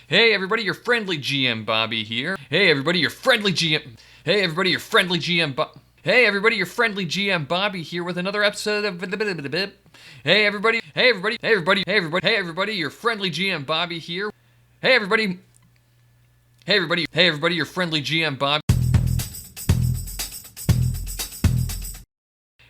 Hey everybody, your friendly GM Bobby here. Hey everybody, your friendly GM. Hey everybody, your friendly GM Hey everybody, your friendly GM Bobby here with another episode of Hey everybody, hey everybody, hey everybody, hey everybody, hey everybody, your friendly GM Bobby here. Hey everybody, hey everybody, hey everybody, your friendly GM Bobby.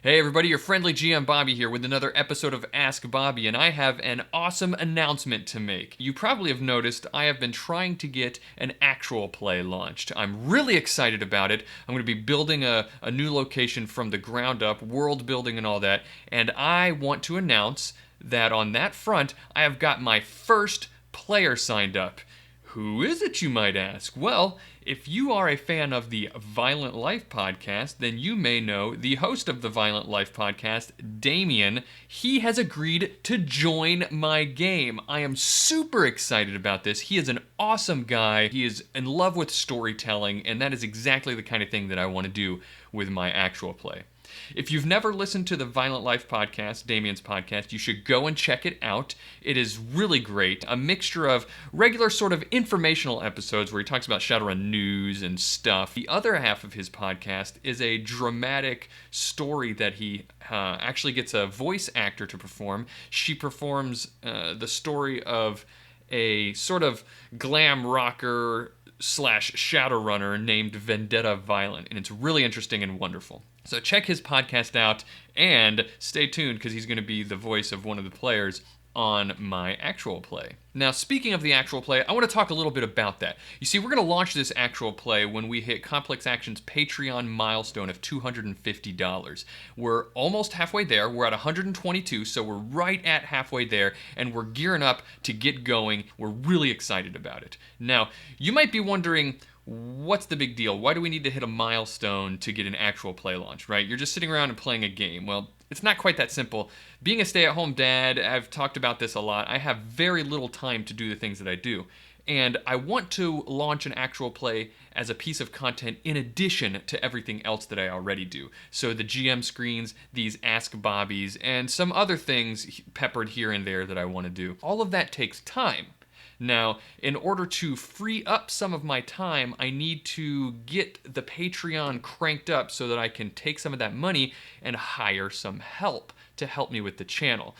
Hey everybody, your friendly GM Bobby here with another episode of Ask Bobby, and I have an awesome announcement to make. You probably have noticed I have been trying to get an actual play launched. I'm really excited about it. I'm going to be building a new location from the ground up, world building and all that, and I want to announce that on that front, I have got my first player signed up. Who is it, you might ask? Well, if you are a fan of the Violent Life podcast, then you may know the host of the Violent Life podcast, Damien. He has agreed to join my game. I am super excited about this. He is an awesome guy. He is in love with storytelling, and that is exactly the kind of thing that I want to do with my actual play. If you've never listened to the Violent Life podcast, Damien's podcast, you should go and check it out. It is really great. A mixture of regular sort of informational episodes where he talks about Shadowrun news and stuff. The other half of his podcast is a dramatic story that he actually gets a voice actor to perform. She performs the story of a sort of glam rocker / Shadowrunner named Vendetta Violent, and it's really interesting and wonderful. So check his podcast out and stay tuned because he's going to be the voice of one of the players on my actual play. Now, speaking of the actual play, I want to talk a little bit about that. You see, we're going to launch this actual play when we hit Complex Action's Patreon milestone of $250. We're almost halfway there. We're at 122, so we're right at halfway there, and we're gearing up to get going. We're really excited about it. Now, you might be wondering, what's the big deal? Why do we need to hit a milestone to get an actual play launch, right? You're just sitting around and playing a game. Well, it's not quite that simple. Being a stay-at-home dad, I've talked about this a lot, I have very little time to do the things that I do. And I want to launch an actual play as a piece of content in addition to everything else that I already do. So the GM screens, these Ask Bobbies, and some other things peppered here and there that I want to do. All of that takes time. Now, in order to free up some of my time, I need to get the Patreon cranked up so that I can take some of that money and hire some help to help me with the channel.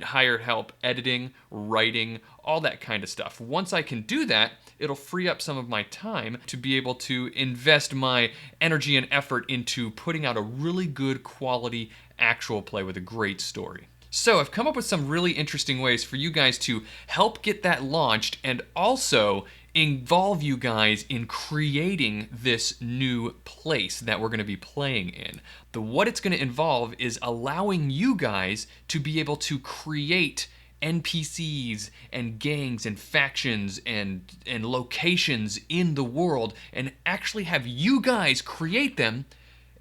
Hire help editing, writing, all that kind of stuff. Once I can do that, it'll free up some of my time to be able to invest my energy and effort into putting out a really good quality actual play with a great story. So I've come up with some really interesting ways for you guys to help get that launched and also involve you guys in creating this new place that we're going to be playing in. What it's going to involve is allowing you guys to be able to create NPCs and gangs and factions and locations in the world and actually have you guys create them,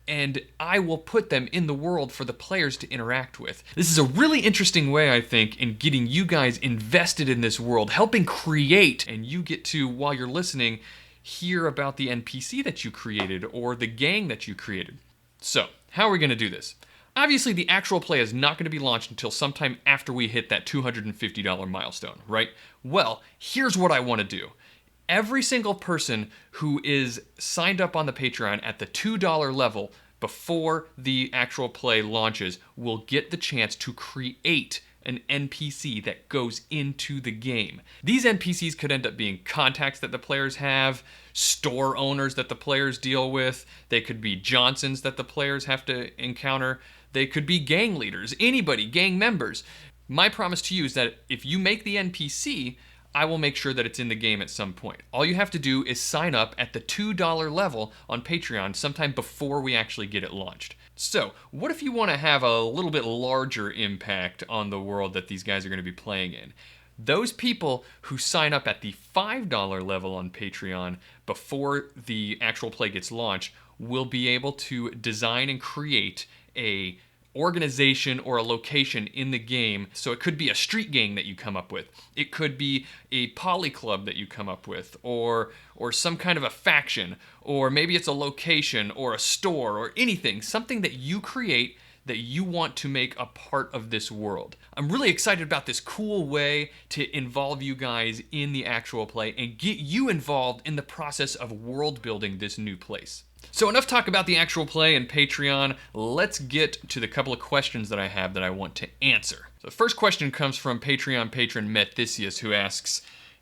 and I will put them in the world for the players to interact with. This is a really interesting way, I think, in getting you guys invested in this world, helping create, and you get to, while you're listening, hear about the NPC that you created or the gang that you created. So, how are we going to do this? Obviously, the actual play is not going to be launched until sometime after we hit that $250 milestone, right? Well, here's what I want to do. Every single person who is signed up on the Patreon at the $2 level before the actual play launches will get the chance to create an NPC that goes into the game. These NPCs could end up being contacts that the players have, store owners that the players deal with, they could be Johnsons that the players have to encounter, they could be gang leaders, anybody, gang members. My promise to you is that if you make the NPC, I will make sure that it's in the game at some point. All you have to do is sign up at the $2 level on Patreon sometime before we actually get it launched. So, what if you want to have a little bit larger impact on the world that these guys are going to be playing in? Those people who sign up at the $5 level on Patreon before the actual play gets launched will be able to design and create a organization or a location in the game. So it could be a street gang that you come up with. It could be a poly club that you come up with, or some kind of a faction, or maybe it's a location or a store or anything, something that you create that you want to make a part of this world. I'm really excited about this cool way to involve you guys in the actual play and get you involved in the process of world building this new place. So enough talk about the actual play and Patreon. Let's get to the couple of questions that I have that I want to answer. So the first question comes from Patreon patron Methysius, who asks,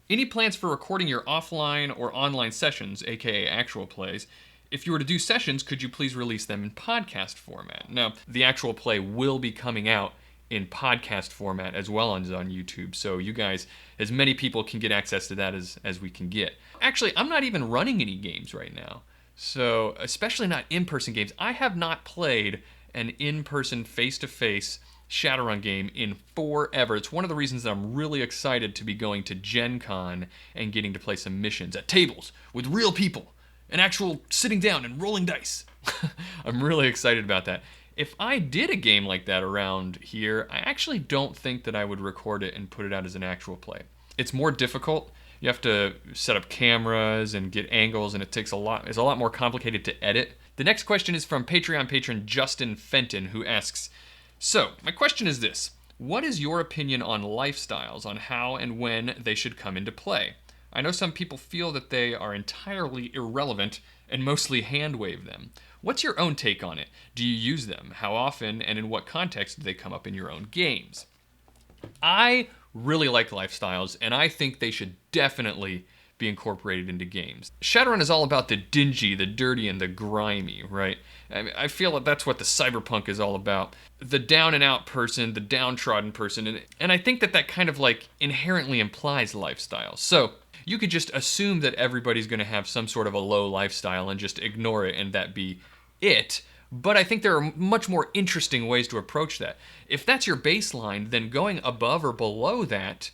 any plans for recording your offline or online sessions, aka actual plays? If you were to do sessions, could you please release them in podcast format? Now, the actual play will be coming out in podcast format as well as on YouTube, so you guys, as many people can get access to that as we can get. Actually, I'm not even running any games right now, so especially not in-person games. I have not played an in-person, face-to-face Shadowrun game in forever. It's one of the reasons that I'm really excited to be going to Gen Con and getting to play some missions at tables with real people. An actual sitting down and rolling dice. I'm really excited about that. If I did a game like that around here, I actually don't think that I would record it and put it out as an actual play. It's more difficult. You have to set up cameras and get angles, and it's a lot more complicated to edit. The next question is from Patreon patron Justin Fenton, who asks, so my question is this: what is your opinion on lifestyles, on how and when they should come into play? I know some people feel that they are entirely irrelevant and mostly hand-wave them. What's your own take on it? Do you use them? How often and in what context do they come up in your own games? I really like lifestyles, and I think they should definitely be incorporated into games. Shadowrun is all about the dingy, the dirty, and the grimy, right? I feel that that's what the cyberpunk is all about. The down-and-out person, the downtrodden person, and I think that kind of like inherently implies lifestyle. So you could just assume that everybody's going to have some sort of a low lifestyle and just ignore it and that be it. But I think there are much more interesting ways to approach that. If that's your baseline, then going above or below that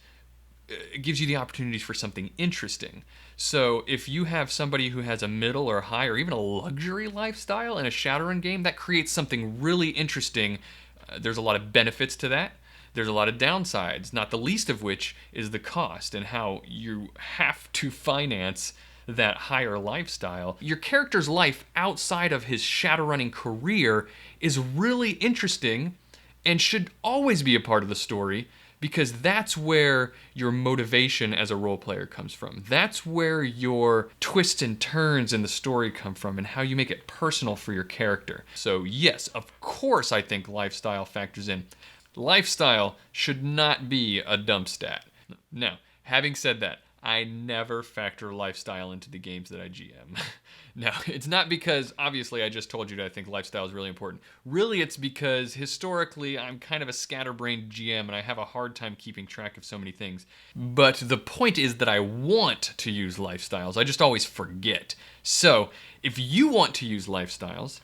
gives you the opportunities for something interesting. So if you have somebody who has a middle or high or even a luxury lifestyle in a Shadowrun game, that creates something really interesting. There's a lot of benefits to that. There's a lot of downsides, not the least of which is the cost and how you have to finance that higher lifestyle. Your character's life outside of his Shadowrunning career is really interesting and should always be a part of the story, because that's where your motivation as a role player comes from. That's where your twists and turns in the story come from and how you make it personal for your character. So yes, of course I think lifestyle factors in. Lifestyle should not be a dump stat. Now, having said that, I never factor lifestyle into the games that I GM. No, it's not because, obviously, I just told you that I think lifestyle is really important. Really, it's because historically, I'm kind of a scatterbrained GM and I have a hard time keeping track of so many things. But the point is that I want to use lifestyles. I just always forget. So, if you want to use lifestyles,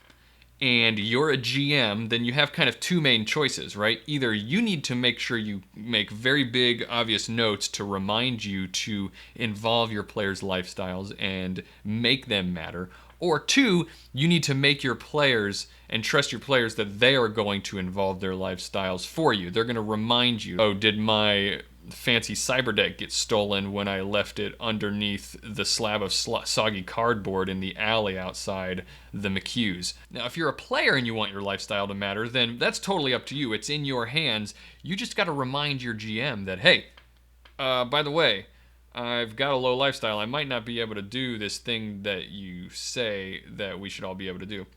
and you're a GM, then you have kind of two main choices, right? Either you need to make sure you make very big, obvious notes to remind you to involve your players' lifestyles and make them matter, or two, you need to make your players and trust your players that they are going to involve their lifestyles for you. They're going to remind you, oh, did my fancy cyber deck get stolen when I left it underneath the slab of soggy cardboard in the alley outside the McHugh's? Now, if you're a player and you want your lifestyle to matter, then that's totally up to you. It's in your hands. You just got to remind your GM that, hey, by the way, I've got a low lifestyle. I might not be able to do this thing that you say that we should all be able to do.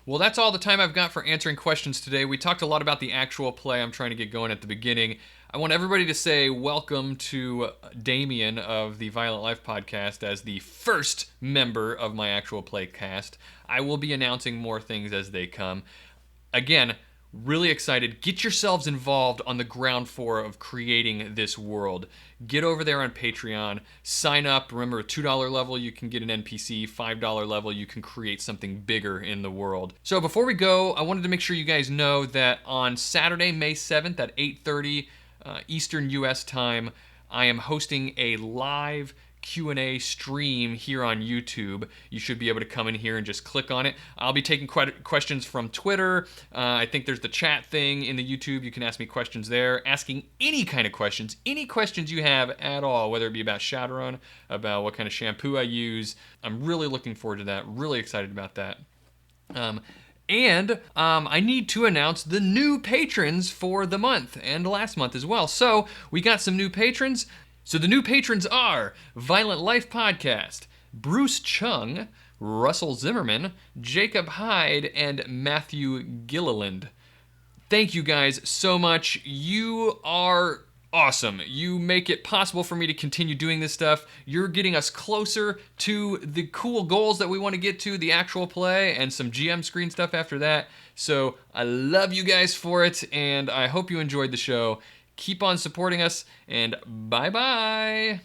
Well, that's all the time I've got for answering questions today. We talked a lot about the actual play I'm trying to get going at the beginning. I want everybody to say welcome to Damien of the Violent Life podcast as the first member of my actual play cast. I will be announcing more things as they come. Again, really excited. Get yourselves involved on the ground floor of creating this world. Get over there on Patreon. Sign up. Remember, a $2 level, you can get an NPC. $5 level, you can create something bigger in the world. So before we go, I wanted to make sure you guys know that on Saturday, May 7th at 8:30 Eastern US time, I am hosting a live Q&A stream here on YouTube. You should be able to come in here and just click on it. I'll be taking questions from Twitter. I think there's the chat thing in the YouTube. You can ask me questions there, asking any kind of questions, any questions you have at all, whether it be about Shadowrun, about what kind of shampoo I use. I'm really looking forward to that, really excited about that. And I need to announce the new patrons for the month and last month as well. So we got some new patrons. So the new patrons are Violent Life Podcast, Bruce Chung, Russell Zimmerman, Jacob Hyde, and Matthew Gilliland. Thank you guys so much. You are awesome. You make it possible for me to continue doing this stuff. You're getting us closer to the cool goals that we want to get to, the actual play, and some GM screen stuff after that. So I love you guys for it, and I hope you enjoyed the show. Keep on supporting us, and bye-bye.